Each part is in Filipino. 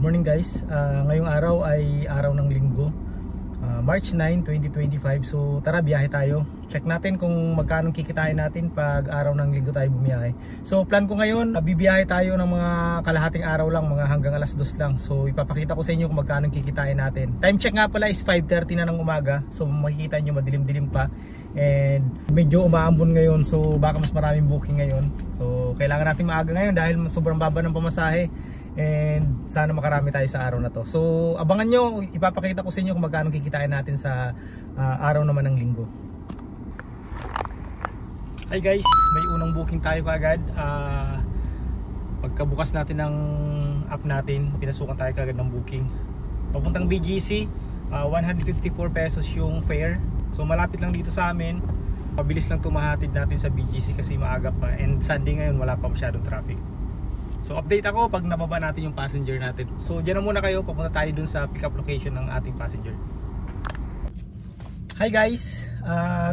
morning guys, ngayong araw ay araw ng linggo, March 9, 2025. So tara, biyahe tayo. Check natin kung magkano kikitain natin pag araw ng linggo tayo bumiyahe. So plan ko ngayon, bibiyahe tayo ng mga kalahating araw lang, mga hanggang alas 2 lang. So ipapakita ko sa inyo kung magkano kikitain natin. Time check nga pala is 5:30 na ng umaga. So makikita nyo madilim-dilim pa. And medyo umaambon ngayon, so baka mas maraming booking ngayon. So kailangan natin maaga ngayon dahil sobrang baba ng pamasahe. And sana makarami tayo sa araw na to. So abangan nyo, ipapakita ko sa inyo kung magkano kikitain natin sa araw naman ng linggo. Hi guys, may unang booking tayo kaagad. Pagkabukas natin ng app natin, pinasukan tayo kaagad ng booking. Papuntang BGC, 154 pesos yung fare. So malapit lang dito sa amin. Mabilis lang tumahatid natin sa BGC kasi maaga pa. And Sunday ngayon, wala pa masyadong traffic. So update ako pag nababa natin yung passenger natin. So dyan na muna kayo, papunta tayo dun sa pick up location ng ating passenger. Hi guys,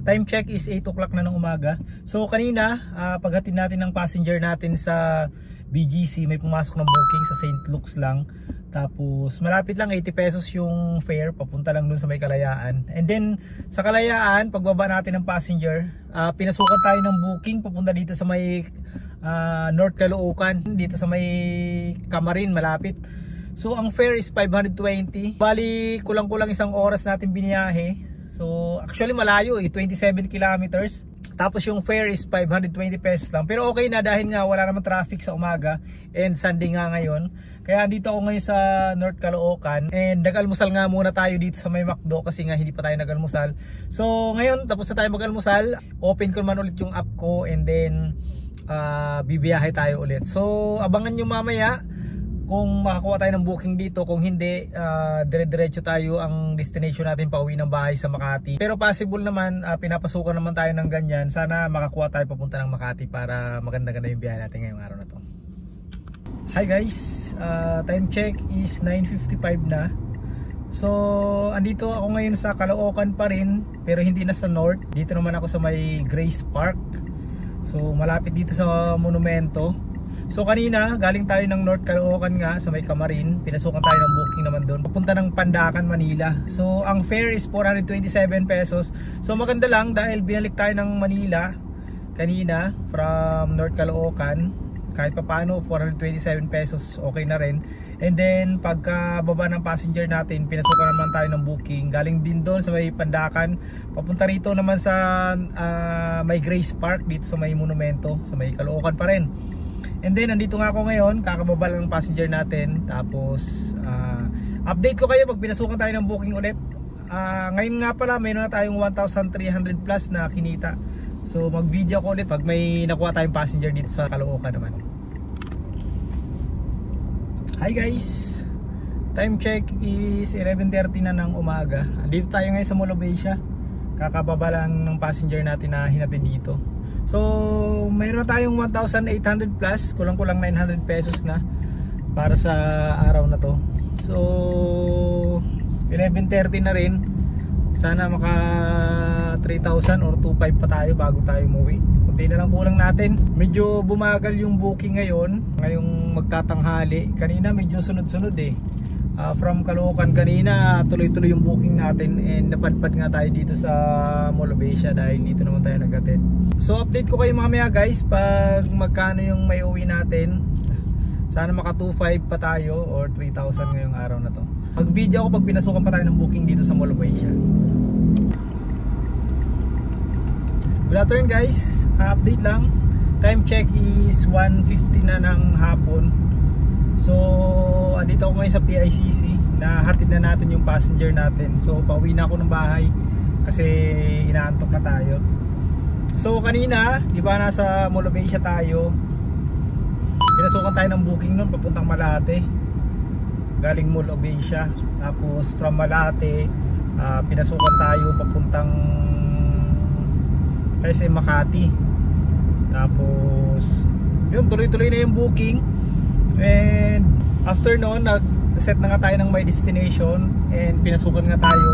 time check is 8 o'clock na ng umaga. So kanina, paghatid natin ng passenger natin sa BGC, may pumasok ng booking sa St. Luke's lang. Tapos malapit lang, 80 pesos yung fare, papunta lang dun sa may Kalayaan. And then sa Kalayaan, pagbaba natin ng passenger, pinasukan tayo ng booking papunta dito sa may North Caloocan, dito sa may Camarin, malapit. So ang fare is 520. Bali kulang-kulang isang oras natin biniyahe. So actually malayo 27 kilometers. Tapos yung fare is 520 pesos lang. Pero okay na dahil nga wala naman traffic sa umaga and Sunday nga ngayon. Kaya dito ako ngayon sa North Caloocan. And nag-almusal nga muna tayo dito sa may McDo kasi nga hindi pa tayo nag-almusal. So ngayon tapos na tayo mag-almusal. Open ko naman ulit yung app ko and then bibiyahe tayo ulit. So abangan nyo mamaya kung makakuha tayo ng booking dito. Kung hindi, dire-diretso tayo ang destination natin pauwi ng bahay sa Makati. Pero possible naman, pinapasukan naman tayo ng ganyan. Sana makakuha tayo papunta ng Makati para maganda-ganda yung biyahe natin ngayong araw na to. Hi guys, time check is 9:55 na. So andito ako ngayon sa Caloocan pa rin, pero hindi na sa north. Dito naman ako sa may Grace Park. So malapit dito sa monumento. So kanina galing tayo ng North Caloocan nga sa may Camarin. Pinasukan tayo ng booking naman doon papunta ng Pandacan, Manila. So ang fare is 427 pesos. So maganda lang dahil binalik tayo ng Manila kanina from North Caloocan. Kahit pa paano 427 pesos okay na rin. And then pagka baba ng passenger natin, pinasukan naman tayo ng booking. Galing din doon sa may Pandacan, papunta rito naman sa may Grace Park, dito sa may monumento, sa may Caloocan pa rin. And then nandito nga ako ngayon, kakababa lang ng passenger natin. Tapos update ko kayo pag pinasukan tayo ng booking ulit. Ngayon nga pala mayroon na tayong 1,300 plus na kinita. So mag video ko ulit pag may nakuha tayong passenger dito sa Caloocan naman. Hi guys, time check is 11:30 na ng umaga. Dito tayo ngayon sa Mall of Asia. Kakababa lang ng passenger natin na hinatid dito. So mayroon na tayong 1,800 plus, kulang-kulang 900 pesos na para sa araw na to. So 11:30 na rin. Sana maka 3,000 or 2,500 pa tayo bago tayo umuwi. Kunti na lang kulang natin. Medyo bumagal yung booking ngayon, ngayong magtatanghali. Kanina medyo sunod-sunod from Caloocan kanina tuloy-tuloy yung booking natin. And napadpad nga tayo dito sa Mall of Asia dahil dito naman tayo nag-attend. So update ko kayo mamaya guys pag magkano yung may uwi natin. Sana maka 2,500 pa tayo or 3,000 ngayong araw na to. Mag video ako pag pinasukan pa tayo ng booking dito sa Mall of Asia. Good afternoon guys, update lang. Time check is 1:50 na ng hapon. So andito ako ngayon sa PICC. Nahatid na natin yung passenger natin. So pauwi na ako ng bahay kasi inaantok na tayo. So kanina, di ba nasa Mall of Asia tayo, pinasukan tayo ng booking nun papuntang Malate, galing Mall of Asia. Tapos from Malate, pinasukan tayo papuntang SM Makati. Tapos yun, tuloy-tuloy na yung booking. And after noon, nag-set na nga tayo ng my destination. And pinasukan nga tayo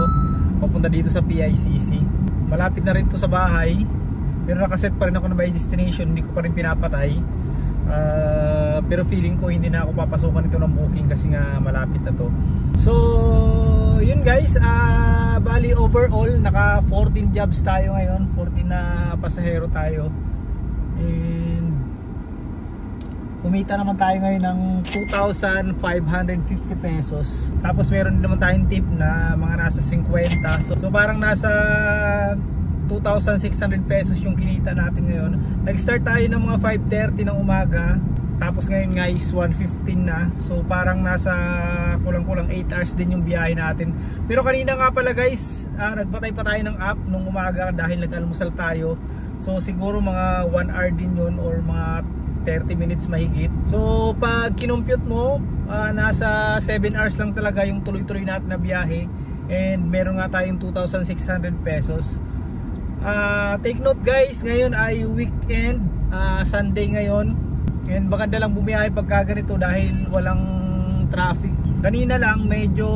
papunta dito sa PICC. Malapit na rin to sa bahay, pero nakaset pa rin ako ng my destination. Hindi ko pa rin pinapatay. Pero feeling ko hindi na ako papasukan ito ng booking kasi nga malapit na to. So yun guys, bali overall naka 14 jobs tayo ngayon, 14 na pasahero tayo, and kumita naman tayo ngayon ng 2,550 pesos. Tapos meron din naman tayong tip na mga nasa 50. So parang nasa 2,600 pesos yung kinita natin ngayon. Nag-start tayo ng mga 5:30 ng umaga. Tapos ngayon nga is 1:15 na. So parang nasa kulang-kulang 8 hours din yung biyahe natin. Pero kanina nga pala guys, nagpatay pa tayo ng app nung umaga dahil nag-almusal tayo. So siguro mga 1 hour din yun or mga 30 minutes mahigit. So pag kinumpute mo, nasa 7 hours lang talaga yung tuloy-tuloy natin na biyahe. And meron nga tayong 2,600 pesos. Take note guys, ngayon ay weekend, Sunday ngayon. And maganda lang bumiyahe pagka ganito dahil walang traffic. Kanina lang medyo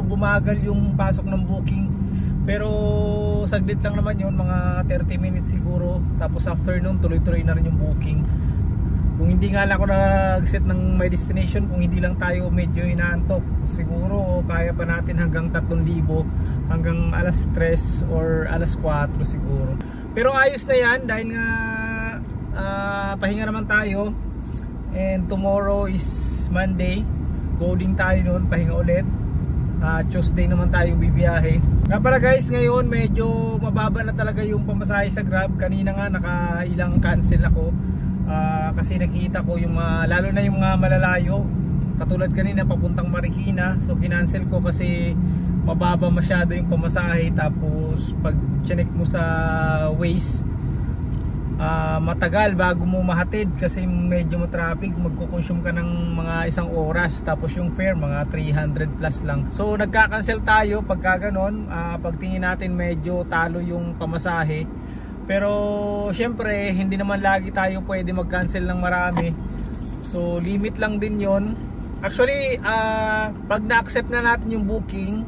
bumagal yung pasok ng booking, pero saglit lang naman yun, mga 30 minutes siguro. Tapos after nun tuloy-tuloy na rin yung booking. Kung hindi nga lang ako nag-set ng my destination, kung hindi lang tayo medyo inaantok, siguro kaya pa natin hanggang 3,000, hanggang alas 3 or alas 4 siguro. Pero ayos na yan dahil nga pahinga naman tayo. And tomorrow is Monday, coding tayo nun, pahinga ulit. Tuesday naman tayo bibiyahe. Nga pala guys, ngayon medyo mababa na talaga yung pamasahe sa Grab. Kanina nga nakailang cancel ako. Kasi nakita ko yung lalo na yung mga malalayo, katulad kanina papuntang Marikina. So kinancel ko kasi mababa masyado yung pamasahe. Tapos pag chinek mo sa Waze, matagal bago mo mahatid kasi medyo matraffic, magkukonsume ka ng mga 1 oras. Tapos yung fare mga 300 plus lang. So nagka-cancel tayo pagka ganon. Pagtingin natin medyo talo yung pamasahe. Pero syempre hindi naman lagi tayo pwede mag-cancel ng marami. So limit lang din yon. Actually pag na-accept na natin yung booking,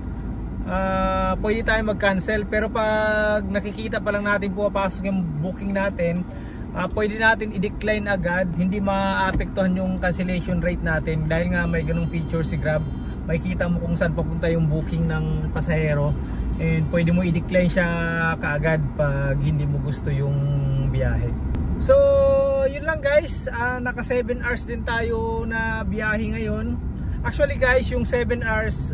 pwede tayo mag-cancel. Pero pag nakikita pa lang natin pumapasok yung booking natin, pwede natin i-decline agad. Hindi maapektuhan yung cancellation rate natin dahil nga may ganung feature si Grab. Makikita mo kung saan papunta yung booking ng pasahero. And pwede mo i-decline siya kaagad pag hindi mo gusto yung biyahe. So yun lang guys, naka 7 hours din tayo na biyahe ngayon. Actually guys, yung 7 hours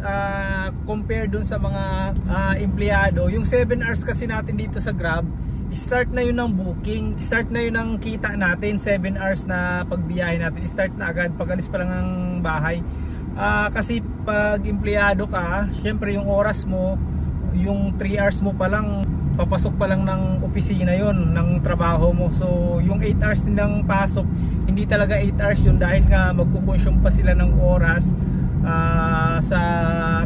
compare dun sa mga empleyado, yung 7 hours kasi natin dito sa Grab, start na yun ng booking, start na yun ng kita natin. 7 hours na pagbiyahe natin, start na agad pag alis pa lang ng bahay. Kasi pag empleyado ka, syempre yung oras mo, yung 3 hours mo pa lang, papasok pa lang ng opisina yon, ng trabaho mo. So yung 8 hours din ng pasok, hindi talaga 8 hours yun dahil nga magkukonsume pa sila ng oras sa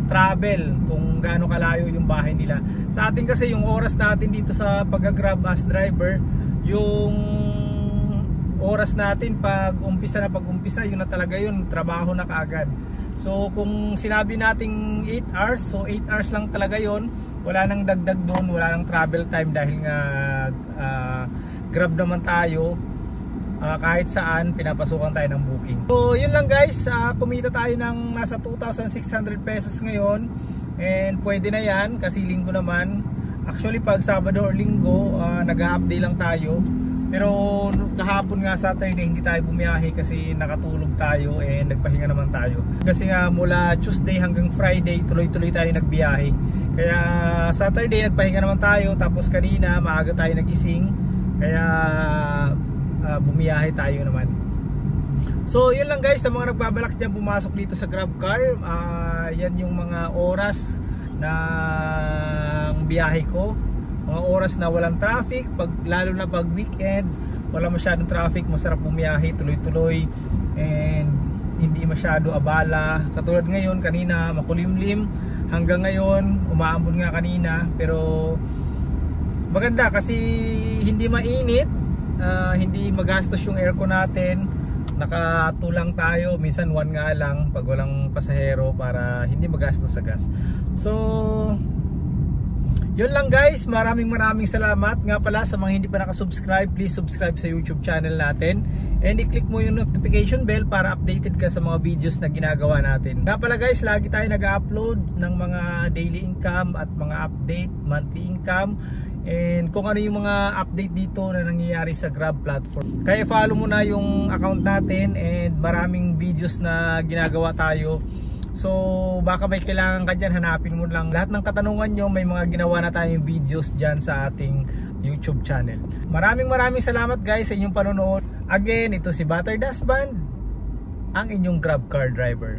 travel kung gaano kalayo yung bahay nila. Sa atin kasi yung oras natin dito sa pag-grab as driver, yung oras natin pag umpisa, yun na talaga yun, trabaho na kaagad. So kung sinabi nating 8 hours, so 8 hours lang talaga yon. Wala nang dagdag doon, wala nang travel time dahil nga Grab naman tayo. Kahit saan pinapasukan tayo ng booking. So yun lang guys, kumita tayo ng nasa 2,600 pesos ngayon. And pwede na yan kasi linggo naman. Actually pag Sabado or Linggo, nag-half day lang tayo. Pero kahapon nga Saturday hindi tayo bumiyahe kasi nakatulog tayo and nagpahinga naman tayo. Kasi nga mula Tuesday hanggang Friday tuloy-tuloy tayo nagbiyahe. Kaya Saturday nagpahinga naman tayo, tapos kanina maaga tayo nagising. Kaya bumiyahe tayo naman. So yun lang guys, sa mga nagbabalak dyan pumasok dito sa GrabCar, yan yung mga oras ng biyahe ko. Mga oras na walang traffic, lalo na pag weekend, wala masyadong traffic, masarap bumiyahe, tuloy-tuloy, and hindi masyado abala. Katulad ngayon, kanina makulimlim, hanggang ngayon umaambon nga kanina, pero maganda kasi hindi mainit, hindi magastos yung aircon natin, nakatulang tayo, minsan 1 nga lang pag walang pasahero para hindi magastos sa gas. So Yun lang guys, maraming salamat. Nga pala sa mga hindi pa nakasubscribe, please subscribe sa YouTube channel natin. And i-click mo yung notification bell para updated ka sa mga videos na ginagawa natin. Nga pala guys, lagi tayo nag-upload ng mga daily income at mga update, monthly income, and kung ano yung mga update dito na nangyayari sa Grab platform. Kaya follow mo na yung account natin, and maraming videos na ginagawa tayo. So baka may kailangan ka dyan, hanapin mo lang. Lahat ng katanungan nyo, may mga ginawa na tayong videos dyan sa ating YouTube channel. Maraming salamat guys sa inyong panonood. Again, ito si Battered Husband, ang inyong Grab car driver.